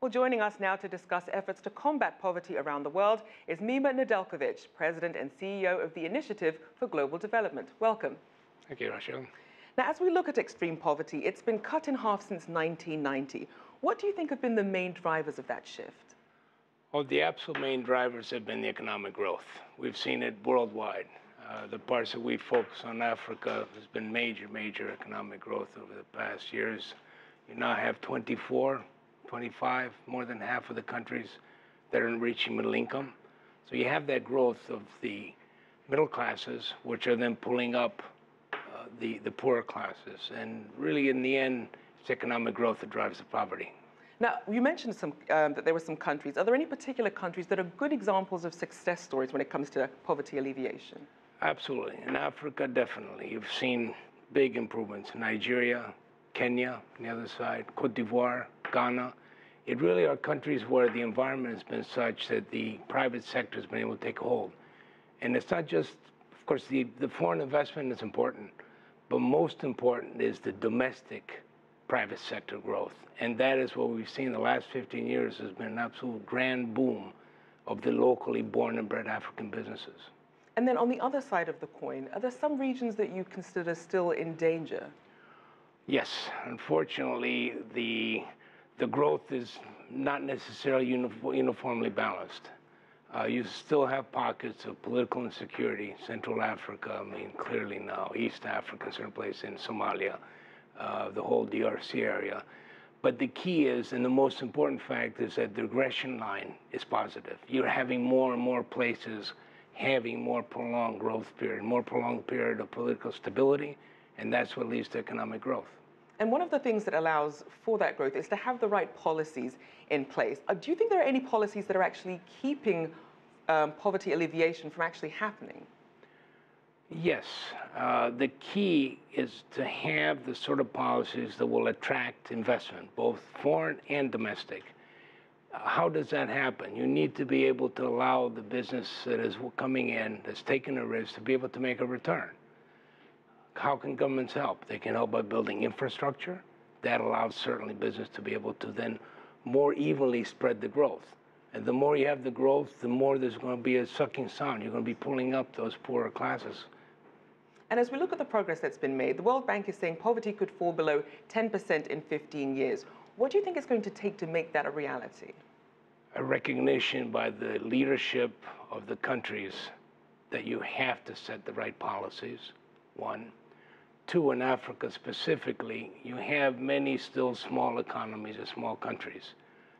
Well, joining us now to discuss efforts to combat poverty around the world is Mima Nedelcovych, President and CEO of the Initiative for Global Development. Welcome. Thank you, Rachel. Now, as we look at extreme poverty, it's been cut in half since 1990. What do you think have been the main drivers of that shift? Well, the absolute main drivers have been the economic growth. We've seen it worldwide. The parts that we focus on, Africa, has been major economic growth over the past years. You now have 24, 25, more than half of the countries that are reaching middle income. So you have that growth of the middle classes, which are then pulling up the poorer classes. And really, in the end, it's economic growth that drives the poverty. Now, you mentioned that there were some countries. Are there any particular countries that are good examples of success stories when it comes to poverty alleviation? Absolutely. In Africa, definitely. You've seen big improvements. Nigeria, Kenya, on the other side, Cote d'Ivoire, Ghana. It really are countries where the environment has been such that the private sector has been able to take hold. And it's not just, of course, the foreign investment is important, but most important is the domestic private sector growth. And that is what we've seen in the last 15 years has been an absolute grand boom of the locally born and bred African businesses. And then on the other side of the coin, are there some regions that you consider still in danger? Yes, unfortunately, the growth is not necessarily uniformly balanced. You still have pockets of political insecurity, Central Africa, I mean, clearly now, East Africa, certain places in Somalia, the whole DRC area. But the key is, and the most important fact is that the regression line is positive. You're having more and more places having more prolonged growth period, more prolonged period of political stability, and that's what leads to economic growth. And one of the things that allows for that growth is to have the right policies in place. Do you think there are any policies that are actually keeping poverty alleviation from actually happening? Yes. The key is to have the sort of policies that will attract investment, both foreign and domestic. How does that happen? You need to be able to allow the business that is coming in, that's taking a risk, to be able to make a return. How can governments help? They can help by building infrastructure. That allows certainly business to be able to then more evenly spread the growth. And the more you have the growth, the more there's going to be a sucking sound. You're going to be pulling up those poorer classes. And as we look at the progress that's been made, the World Bank is saying poverty could fall below 10% in 15 years. What do you think it's going to take to make that a reality? A recognition by the leadership of the countries that you have to set the right policies, one. Two, in Africa specifically, you have many still small economies and small countries.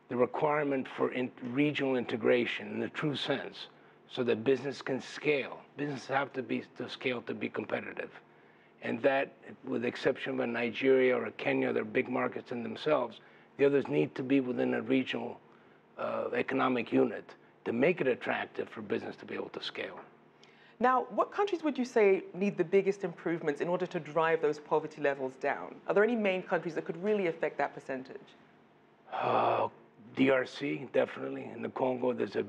The requirement for regional integration in the true sense, so that business can scale. Businesses have to scale to be competitive. And that, with the exception of Nigeria or Kenya, they're big markets in themselves. The others need to be within a regional economic unit to make it attractive for business to be able to scale. Now, what countries would you say need the biggest improvements in order to drive those poverty levels down? Are there any main countries that could really affect that percentage? DRC, definitely. In the Congo, there's a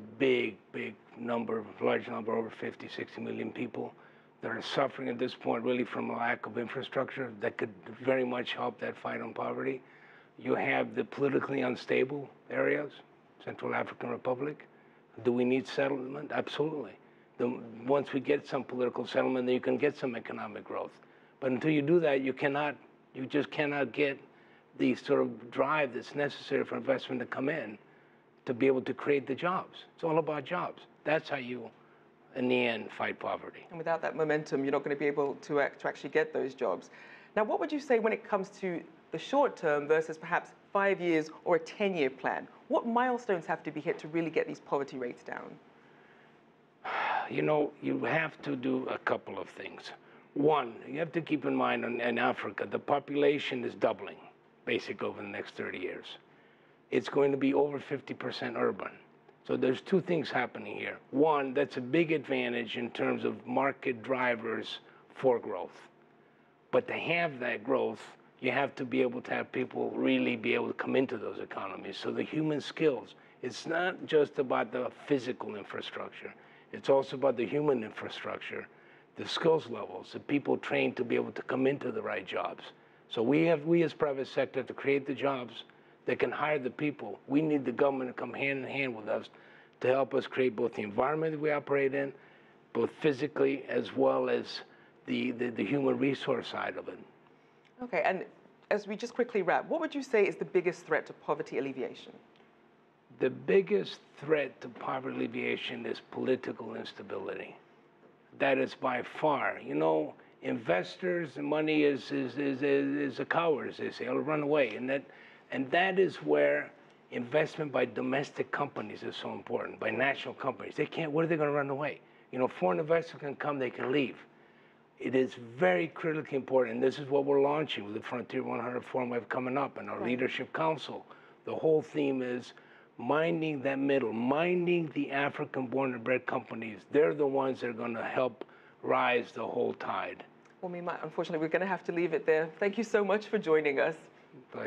large number, over 50, 60 million people that are suffering at this point really from a lack of infrastructure that could very much help that fight on poverty. You have the politically unstable areas, Central African Republic. Do we need settlement? Absolutely. Once we get some political settlement, then you can get some economic growth. But until you do that, you just cannot get the sort of drive that's necessary for investment to come in to be able to create the jobs. It's all about jobs. That's how you, in the end, fight poverty. And without that momentum, you're not going to be able to actually get those jobs. Now, what would you say when it comes to the short term versus perhaps 5 years or a 10-year plan? What milestones have to be hit to really get these poverty rates down? You know, you have to do a couple of things. One, you have to keep in mind in Africa, the population is doubling, basically, over the next 30 years. It's going to be over 50% urban. So there's two things happening here. One, that's a big advantage in terms of market drivers for growth. But to have that growth, you have to be able to have people really be able to come into those economies. So the human skills, it's not just about the physical infrastructure. It's also about the human infrastructure, the skills levels, the people trained to be able to come into the right jobs. So we as private sector to create the jobs, that can hire the people. We need the government to come hand in hand with us to help us create both the environment that we operate in, both physically as well as the human resource side of it. Okay, and as we just quickly wrap, what would you say is the biggest threat to poverty alleviation? The biggest threat to poverty alleviation is political instability. That is by far. You know, investors and money is a coward, as they say. It'll run away, and that is where investment by domestic companies is so important. By national companies, they can't. Where are they going to run away? You know, foreign investors can come, they can leave. It is very critically important, and this is what we're launching with the Frontier 100 Forum we have coming up and our Leadership Council. The whole theme is minding that middle, minding the African-born and bred companies. They're the ones that are going to help rise the whole tide. Well, Mima, unfortunately, we're going to have to leave it there. Thank you so much for joining us. Pleasure.